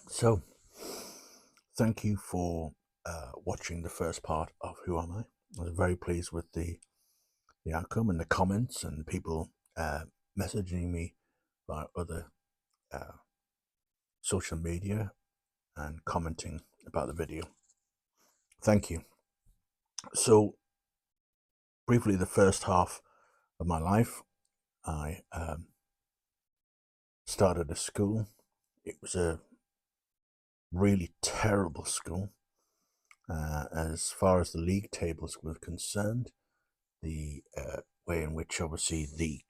So, thank you for watching the first part of Who Am I? I was very pleased with the outcome and the comments and people messaging me via other uh, social media and commenting about the video. Thank you. So, briefly, the first half of my life, I started a school. It was a really terrible school as far as the league tables were concerned. The way in which, obviously, the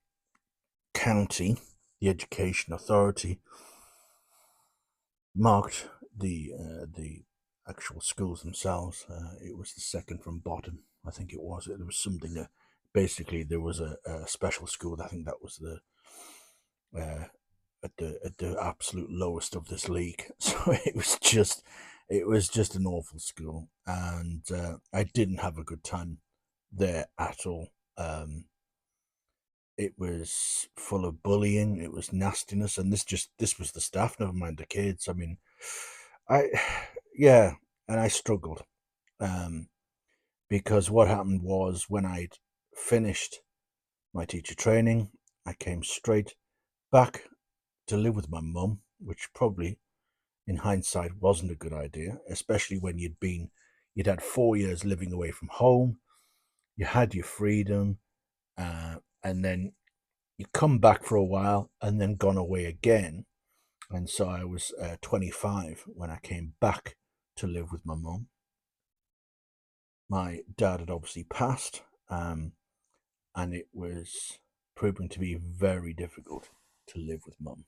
county, the education authority, marked the actual schools themselves. It was the second from bottom, I think it was. There was something that basically there was a special school. I think that was the uh, at the absolute lowest of this league. So it was just an awful school, and I didn't have a good time there at all. It was full of bullying. It was nastiness, and this was the staff. Never mind the kids. I mean, I yeah, and I struggled um, because what happened was when I'd finished my teacher training, I came straight back to live with my mum, which probably, in hindsight, wasn't a good idea, especially when you'd had 4 years living away from home, you had your freedom, and then you come back for a while and then gone away again. And so I was 25 when I came back to live with my mum. My dad had obviously passed, and it was proving to be very difficult to live with mum.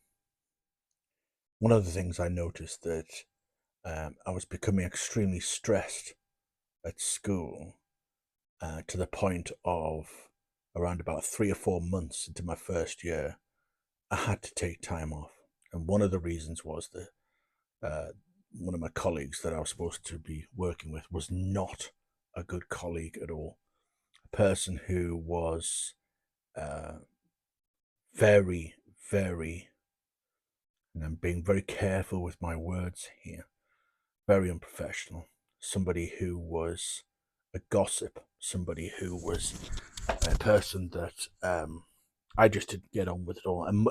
One of the things I noticed that I was becoming extremely stressed at school to the point of around about 3 or 4 months into my first year, I had to take time off. And one of the reasons was that uh, one of my colleagues that I was supposed to be working with was not a good colleague at all. A person who was uh, very, very, and I'm being very careful with my words here, very unprofessional. Somebody who was a gossip, somebody who was a person that I just didn't get on with at all. And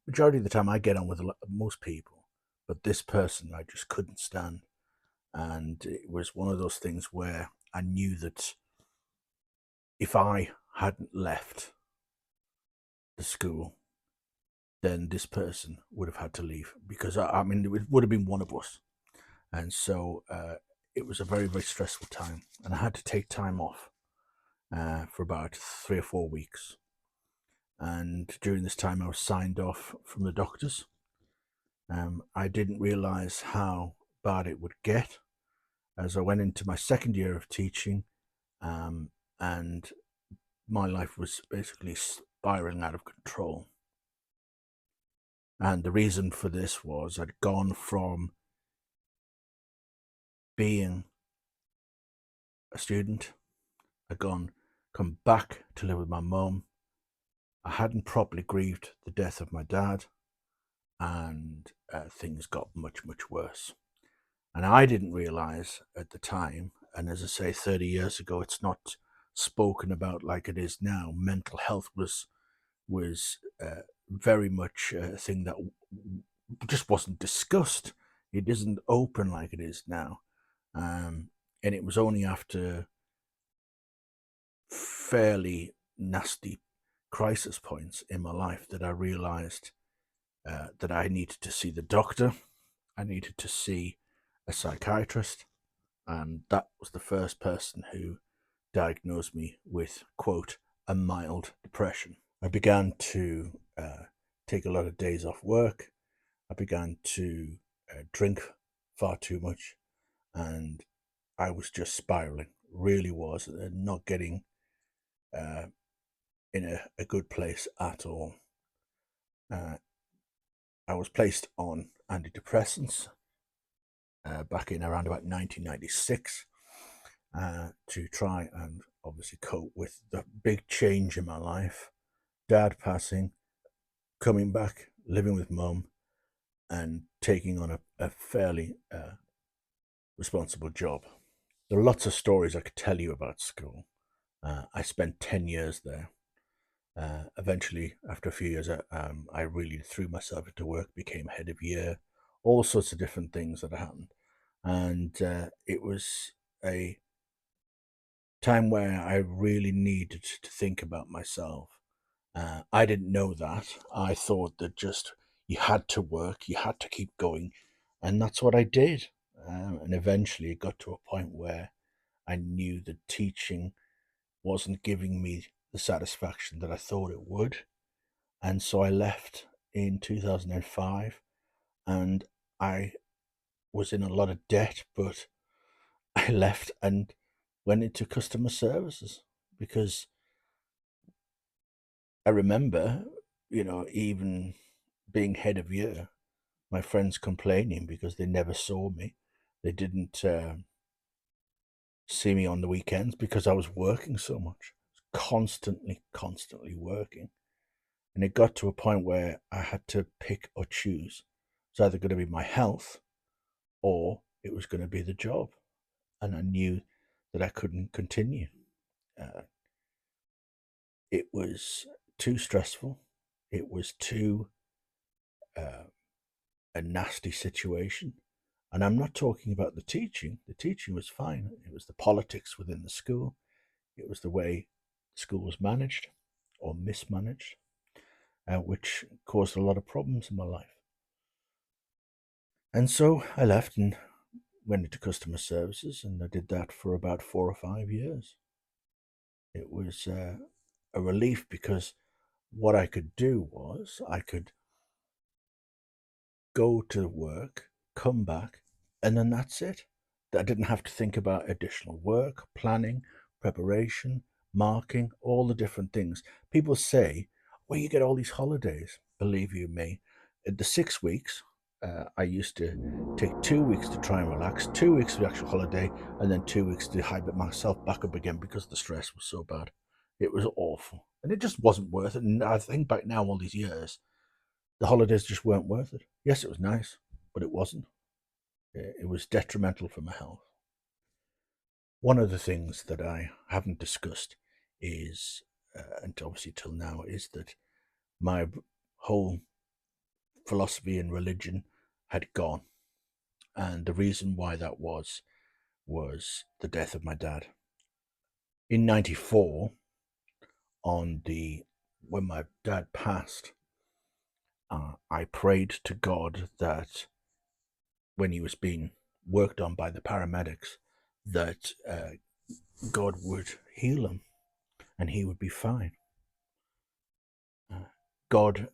majority of the time, I get on with most people, but this person I just couldn't stand. And it was one of those things where I knew that if I hadn't left the school, then this person would have had to leave because I mean, it would have been one of us. And so it was a very, very stressful time. And I had to take time off for about 3 or 4 weeks. And during this time, I was signed off from the doctors. I didn't realize how bad it would get as I went into my second year of teaching, um, and my life was basically spiraling out of control. And the reason for this was I'd gone from being a student, I'd come back to live with my mum. I hadn't properly grieved the death of my dad, and things got much, much worse. And I didn't realize at the time, and as I say, 30 years ago, it's not spoken about like it is now. Mental health was very much a thing that just wasn't discussed. It isn't open like it is now. And it was only after fairly nasty crisis points in my life that I realized that I needed to see the doctor. I needed to see a psychiatrist. And that was the first person who diagnosed me with, quote, a mild depression. I began to take a lot of days off work. I began to drink far too much, and I was just spiraling, really was, not getting uh, in a good place at all. Uh, I was placed on antidepressants back in around about 1996 to try and obviously cope with the big change in my life. Dad passing, coming back, living with mum, and taking on a fairly responsible job. There are lots of stories I could tell you about school. I spent 10 years there. Eventually, after a few years, I really threw myself into work, became head of year, all sorts of different things that happened. And it was a time where I really needed to think about myself. I didn't know that. I thought that just you had to work, you had to keep going. And that's what I did. And eventually it got to a point where I knew that teaching wasn't giving me the satisfaction that I thought it would. And so I left in 2005 and I was in a lot of debt, but I left and went into customer services because I remember, even being head of year, my friends complaining because they never saw me. They didn't see me on the weekends because I was working so much, constantly working. And it got to a point where I had to pick or choose. It's either going to be my health or it was going to be the job. And I knew that I couldn't continue. Uh, it was too stressful. It was too uh, a nasty situation. And I'm not talking about the teaching. The teaching was fine. It was the politics within the school. It was the way the school was managed or mismanaged, which caused a lot of problems in my life. And so I left and went into customer services, and I did that for about 4 or 5 years. It was a relief because what I could do was I could go to work, come back, and then that's it. I didn't have to think about additional work, planning, preparation, marking, all the different things. People say, well, you get all these holidays. Believe you me, in the 6 weeks, I used to take 2 weeks to try and relax, 2 weeks of the actual holiday, and then 2 weeks to hype myself back up again because the stress was so bad. It was awful. And it just wasn't worth it. And I think back now, all these years, the holidays just weren't worth it. Yes, it was nice, but it wasn't. It was detrimental for my health. One of the things that I haven't discussed is, and obviously till now, is that my whole philosophy and religion had gone. And the reason why that was the death of my dad. In 94, when my dad passed, I prayed to God that when he was being worked on by the paramedics, that God would heal him and he would be fine. God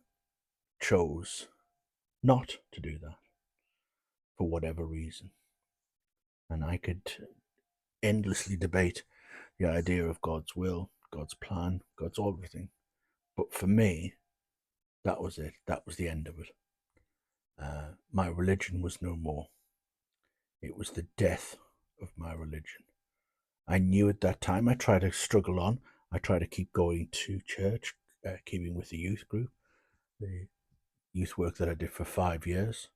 chose not to do that for whatever reason. And I could endlessly debate the idea of God's will, God's plan, God's everything. But for me, that was it. That was the end of it. My religion was no more. It was the death of my religion. I knew at that time. I tried to struggle on. I tried to keep going to church, keeping with the youth group, the youth work that I did for 5 years.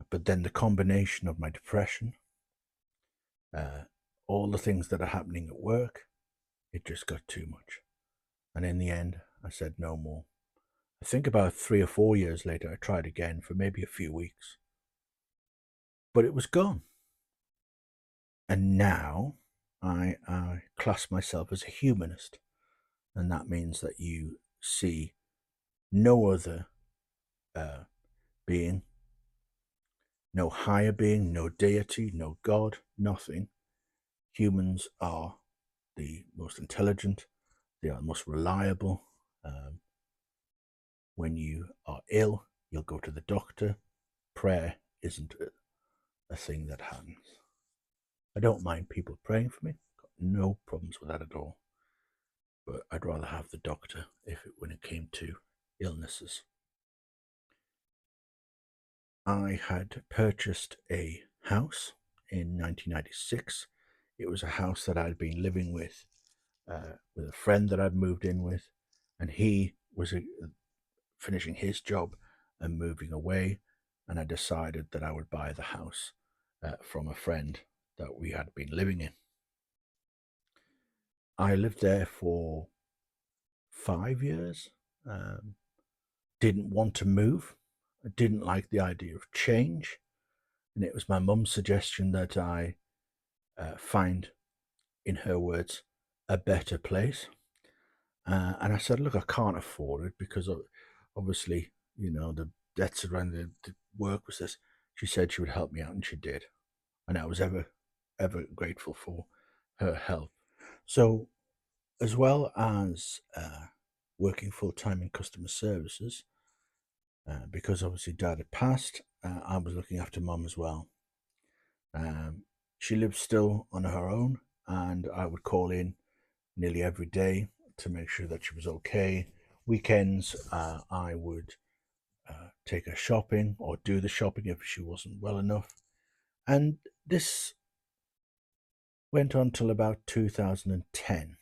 But then the combination of my depression, uh, all the things that are happening at work, it just got too much. And in the end, I said no more. I think about 3 or 4 years later, I tried again for maybe a few weeks. But it was gone. And now I class myself as a humanist. And that means that you see no other uh, being, no higher being, no deity, no God, nothing. Humans are the most intelligent, they are the most reliable. When you are ill, you'll go to the doctor. Prayer isn't a thing that happens. I don't mind people praying for me, got no problems with that at all. But I'd rather have the doctor when it came to illnesses. I had purchased a house in 1996. It was a house that I'd been living with a friend that I'd moved in with, and he was finishing his job, and moving away, and I decided that I would buy the house from a friend that we had been living in. I lived there for 5 years. Um, didn't want to move. I didn't like the idea of change, and it was my mum's suggestion that I find, in her words, a better place. And I said, look, I can't afford it because obviously, the debts around the work was this. She said she would help me out, and she did. And I was ever grateful for her help. So, as well as working full time in customer services, because obviously dad had passed, I was looking after mum as well. Um, she lived still on her own, and I would call in nearly every day to make sure that she was okay. Weekends, I would take her shopping or do the shopping if she wasn't well enough. And this went on till about 2010,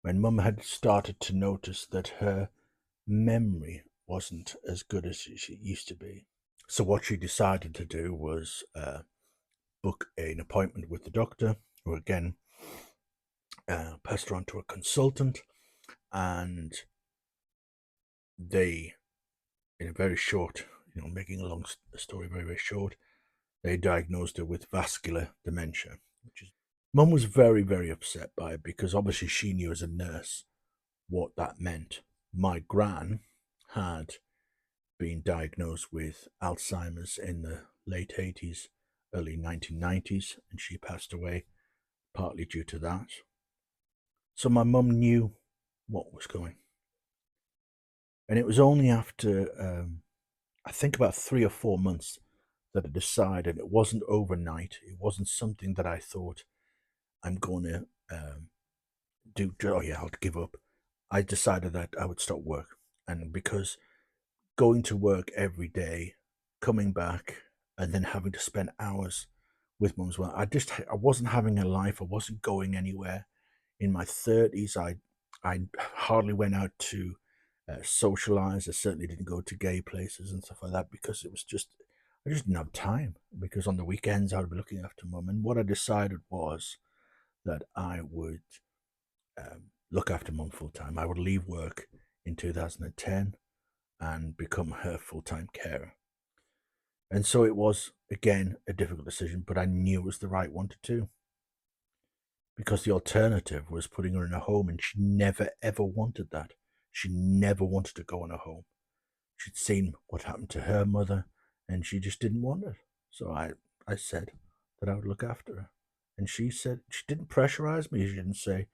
when mum had started to notice that her memory wasn't as good as she used to be. So, what she decided to do was book an appointment with the doctor, who again passed her on to a consultant, and they, in a very short, making a long story very, very short, they diagnosed her with vascular dementia, which is. Mum was very, very upset by it because obviously she knew as a nurse what that meant. My gran had been diagnosed with Alzheimer's in the late 80s, early 1990s, and she passed away partly due to that. So my mum knew what was going. And it was only after, I think, about 3 or 4 months that I decided it wasn't overnight. It wasn't something that I thought I'm going to do. Oh, yeah, I'll give up. I decided that I would stop work. And because going to work every day, coming back, and then having to spend hours with mum as well, I wasn't having a life. I wasn't going anywhere. In my 30s, I hardly went out to socialize. I certainly didn't go to gay places and stuff like that because I just didn't have time. Because on the weekends I would be looking after mum, and what I decided was that I would look after mum full time. I would leave work in 2010 and become her full time carer. And so it was, again, a difficult decision, but I knew it was the right one to do, because the alternative was putting her in a home, and she never ever wanted that. She never wanted to go in a home. She'd seen what happened to her mother, and she just didn't want it. So I said that I would look after her. And she said, she didn't pressurize me. She didn't say,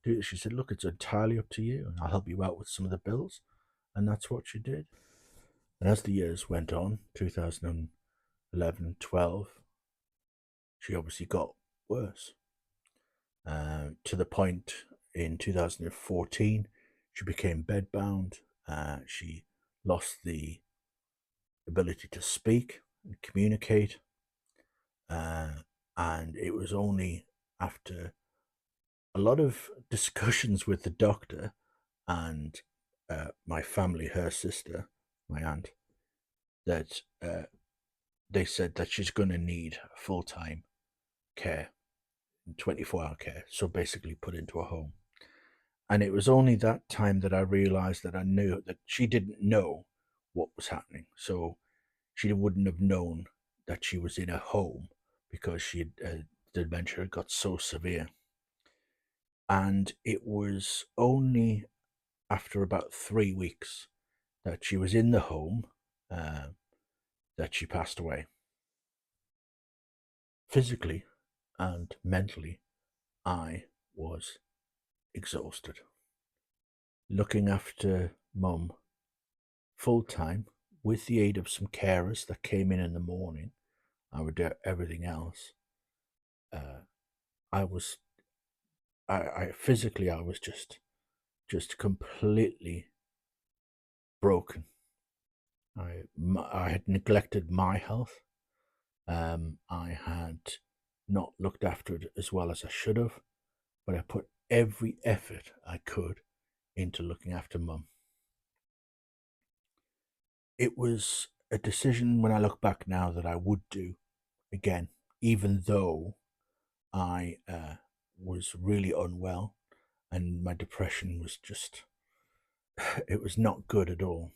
do it. She said, look, it's entirely up to you, and I'll help you out with some of the bills. And that's what she did. And as the years went on, 2011, 12, she obviously got worse. To the point in 2014, she became bedbound. She lost the ability to speak and communicate. And it was only after a lot of discussions with the doctor and my family, her sister, my aunt, that they said that she's going to need full time care, 24-hour care. So basically, put into a home. And it was only that time that I realized that I knew that she didn't know what was happening. So she wouldn't have known that she was in a home because the dementia got so severe. And it was only after about 3 weeks that she was in the home uh, that she passed away. Physically and mentally, I was exhausted. Looking after mum full time with the aid of some carers that came in the morning, I would do everything else. Uh, I was, I physically, I was just completely broken. I had neglected my health. I had not looked after it as well as I should have, but I put every effort I could into looking after mum. It was a decision when I look back now that I would do again, even though I was really unwell and my depression was just, it was not good at all.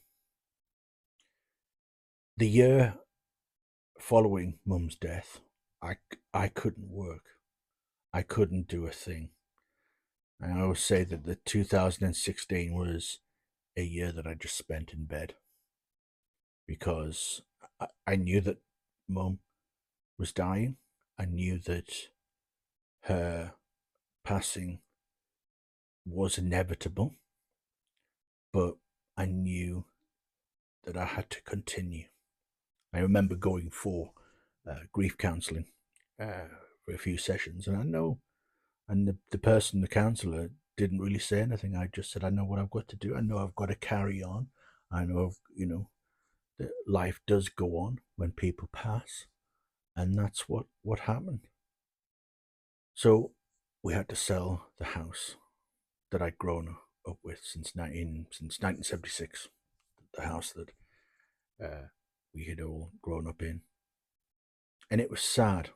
The year following Mum's death, I couldn't work. I couldn't do a thing. And I always say that the 2016 was a year that I just spent in bed because I knew that Mum was dying. I knew that her passing was inevitable, but I knew that I had to continue. I remember going for grief counselling for a few sessions, and I know, and the person, the counsellor, didn't really say anything. I just said, I know what I've got to do. I know I've got to carry on. I know, that life does go on when people pass, and that's what happened. So we had to sell the house that I'd grown up with since 1976, the house that we had all grown up in, and it was sad,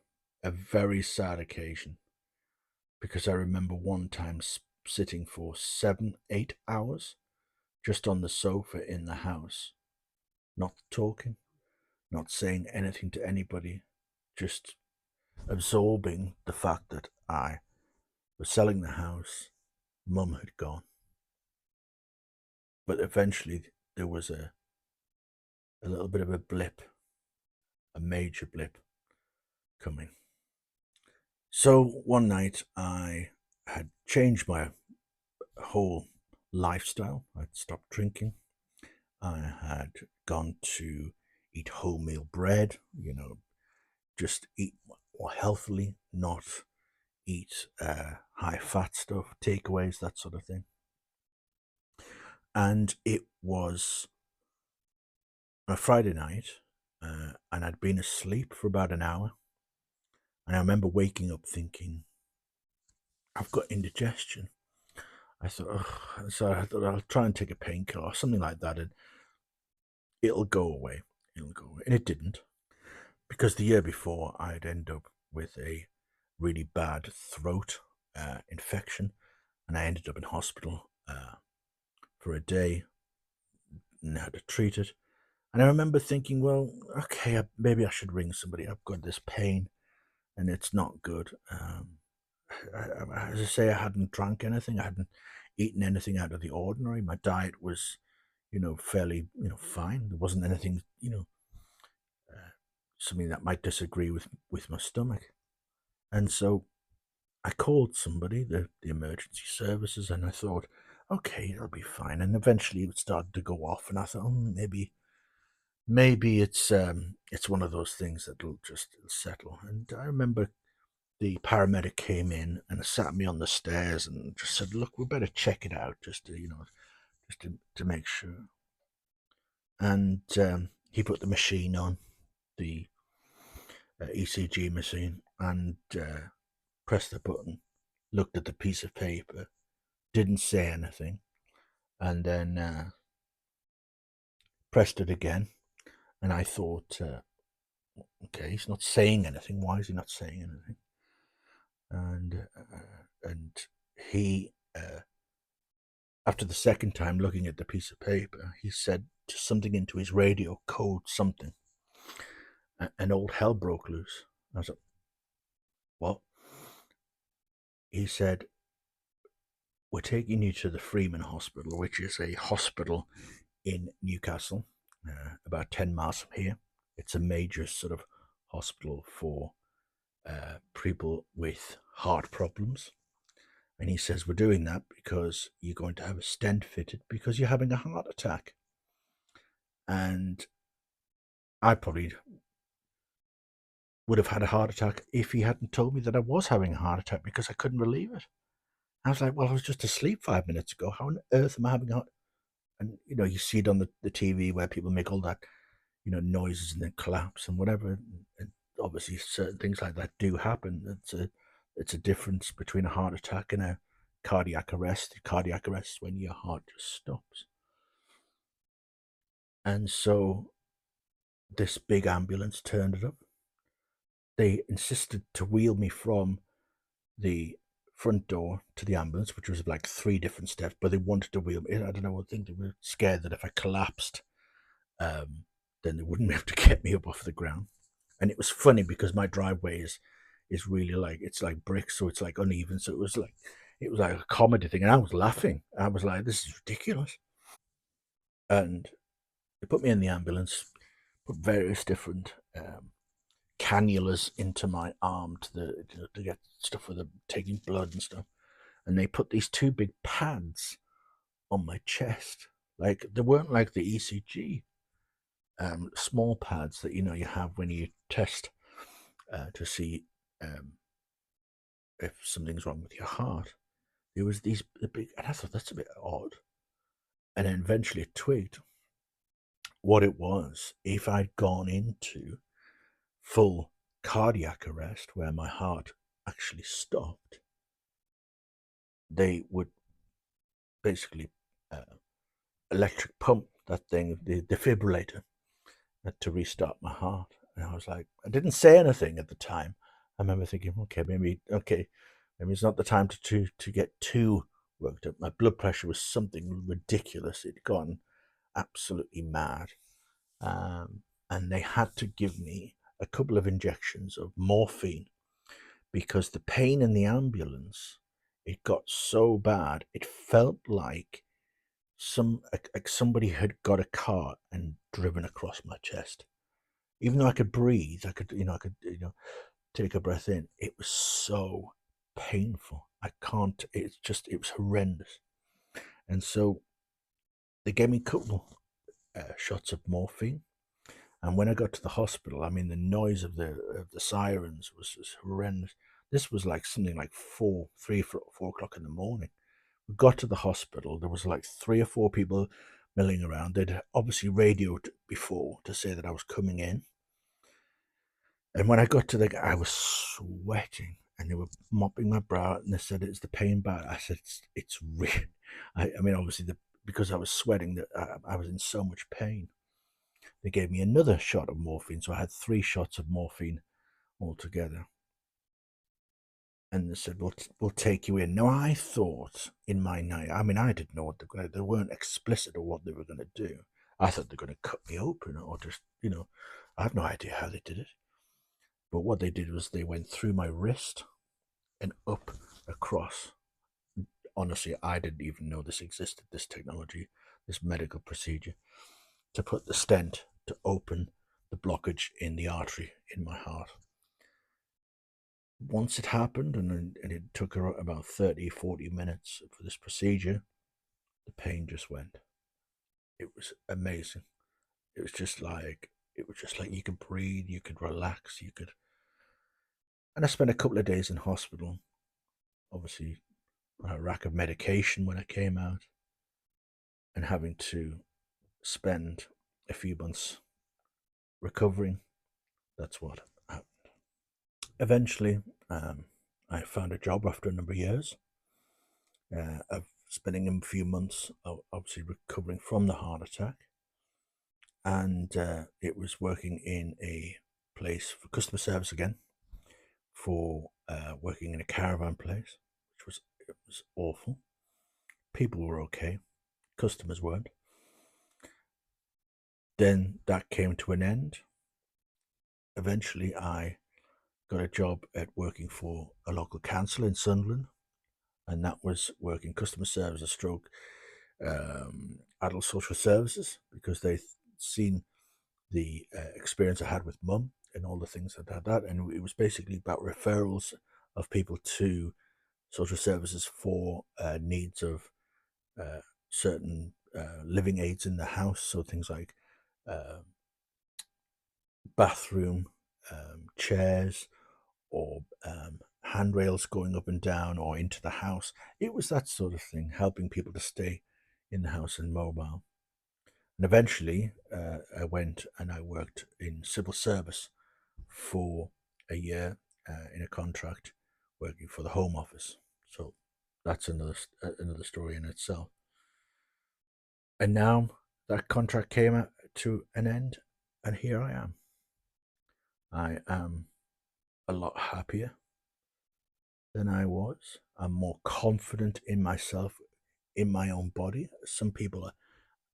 a very sad occasion, because I remember one time sitting for 7, 8 hours just on the sofa in the house, not talking, not saying anything to anybody, just absorbing the fact that I was selling the house, Mum had gone. But eventually there was a little bit of a blip, a major blip coming. So one night I had changed my whole lifestyle. I'd stopped drinking. I had gone to eat wholemeal bread, just eat more healthily, not eat high fat stuff, takeaways, that sort of thing. And it was a Friday night, and I'd been asleep for about an hour. And I remember waking up thinking, I've got indigestion. I thought, ugh. So I thought I'll try and take a painkiller or something like that, and it'll go away. It'll go away. And it didn't. Because the year before, I'd end up with a really bad throat infection, and I ended up in hospital for a day and had to treat it. And I remember thinking, well, okay, maybe I should ring somebody. I've got this pain, and it's not good. As I say, I hadn't drank anything. I hadn't eaten anything out of the ordinary. My diet was, fairly, fine. There wasn't anything, something that might disagree with my stomach. And so I called somebody, the emergency services, and I thought, okay, it'll be fine. And eventually it started to go off, and I thought, maybe it's one of those things that'll just settle. And I remember the paramedic came in and sat me on the stairs and just said, "Look, we better check it out, just to just to make sure." And he put the machine on, the ECG machine, and pressed the button. Looked at the piece of paper, didn't say anything, and then pressed it again. And I thought, okay, he's not saying anything. Why is he not saying anything? And he, after the second time looking at the piece of paper, he said something into his radio, code something, and old hell broke loose. I was like, what? He said, we're taking you to the Freeman Hospital, which is a hospital in Newcastle, about 10 miles from here. It's a major sort of hospital for people with heart problems. And he says, we're doing that because you're going to have a stent fitted because you're having a heart attack. And I probably would have had a heart attack if he hadn't told me that I was having a heart attack, because I couldn't believe it. I was like, well, I was just asleep 5 minutes ago. How on earth am I having a heart? And, you see it on the TV where people make all that, noises and then collapse and whatever. And obviously certain things like that do happen. It's a difference between a heart attack and a cardiac arrest. Cardiac arrest is when your heart just stops. And so this big ambulance turned it up. They insisted to wheel me from the front door to the ambulance, which was like 3 different steps, but they wanted to wheel me. I don't know, I think they were scared that if I collapsed, um, then they wouldn't be able to get me up off the ground. And it was funny because my driveway is really like, it's like bricks, so it's like uneven. So it was like a comedy thing, and I was laughing. I was like, this is ridiculous. And they put me in the ambulance, put various different cannulas into my arm to get stuff for the taking blood and stuff. And they put these 2 big pads on my chest. Like they weren't like the ECG small pads that you have when you test to see um, if something's wrong with your heart. There was these big, and I thought that's a bit odd. And then eventually it twigged what it was. If I'd gone into full cardiac arrest, where my heart actually stopped, they would basically uh, electric pump that thing, the defibrillator, to restart my heart. And I was like, I didn't say anything at the time. I remember thinking, okay, maybe it's not the time to get too worked up. My blood pressure was something ridiculous. It'd gone absolutely mad. Um, and they had to give me a couple of injections of morphine because the pain in the ambulance, it got so bad, it felt like somebody had got a car and driven across my chest. Even though I could breathe, I could take a breath in. It was so painful. I can't. It was horrendous. And so they gave me a couple shots of morphine. And when I got to the hospital, I mean, the noise of the sirens was just horrendous. This was like something like 4 o'clock in the morning. We got to the hospital. There was like 3 or 4 people milling around. They'd obviously radioed before to say that I was coming in. And when I got to I was sweating, and they were mopping my brow, and they said, "Is the pain bad?" I said, "It's real." I mean, obviously, because I was sweating, that I was in so much pain. They gave me another shot of morphine, so I had 3 shots of morphine altogether. And they said, "We'll take you in." Now, I thought in my night, I mean, I didn't know what they weren't explicit of what they were going to do. I thought they were going to cut me open or just, I have no idea how they did it. But what they did was they went through my wrist and up across. Honestly, I didn't even know this existed, this technology, this medical procedure, to put the stent to open the blockage in the artery in my heart. Once it happened, and it took about 30, 40 minutes for this procedure, the pain just went. It was amazing. It was just like you could breathe, you could relax, you could. And I spent a couple of days in hospital, obviously, on a rack of medication when I came out, and having to spend a few months recovering. That's what happened. Eventually, I found a job after a number of years of spending a few months, obviously recovering from the heart attack, and it was working in a place for customer service again, for working in a caravan place, which was awful. People were okay, customers weren't. Then that came to an end. Eventually, I got a job at working for a local council in Sunderland, and that was working customer service, a stroke adult social services, because they'd seen the experience I had with mum and all the things that had that, and it was basically about referrals of people to social services for needs of uh, certain living aids in the house, so things like uh, bathroom chairs, or handrails going up and down or into the house. It was that sort of thing, helping people to stay in the house and mobile. And eventually, I went and I worked in civil service for a year in a contract, working for the Home Office. So that's another story in itself. And now that contract to an end, and here I am. I am a lot happier than I was. I'm more confident in myself, in my own body. Some people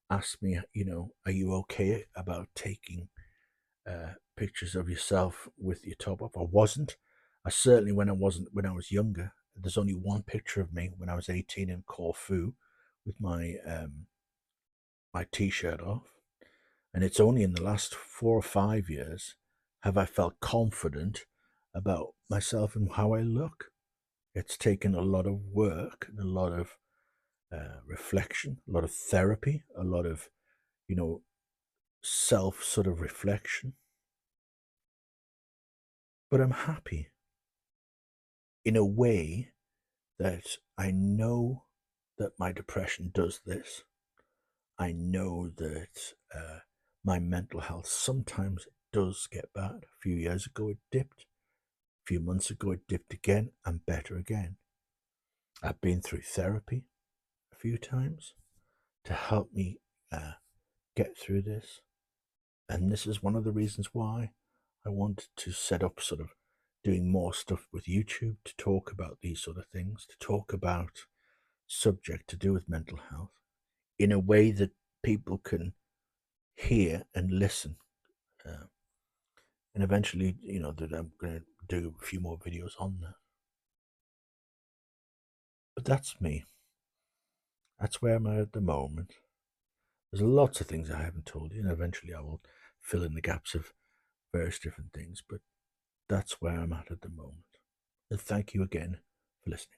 ask me, are you okay about taking pictures of yourself with your top off? I wasn't. I certainly, when I was younger, there's only one picture of me when I was 18 in Corfu with my t-shirt off, and it's only in the last 4 or 5 years have I felt confident about myself and how I look. It's taken a lot of work and a lot of reflection, a lot of therapy, a lot of you know self sort of reflection. But I'm happy in a way that I know that my depression does this. I know that my mental health sometimes does get bad. A few years ago, it dipped. A few months ago, it dipped again and better again. I've been through therapy a few times to help me get through this. And this is one of the reasons why I wanted to set up sort of doing more stuff with YouTube to talk about these sort of things, to talk about subject to do with mental health in a way that people can hear and listen. Uh, and eventually, that I'm going to do a few more videos on that. But that's me. That's where I'm at the moment. There's lots of things I haven't told you, and eventually I will fill in the gaps of various different things. But that's where I'm at the moment. And thank you again for listening.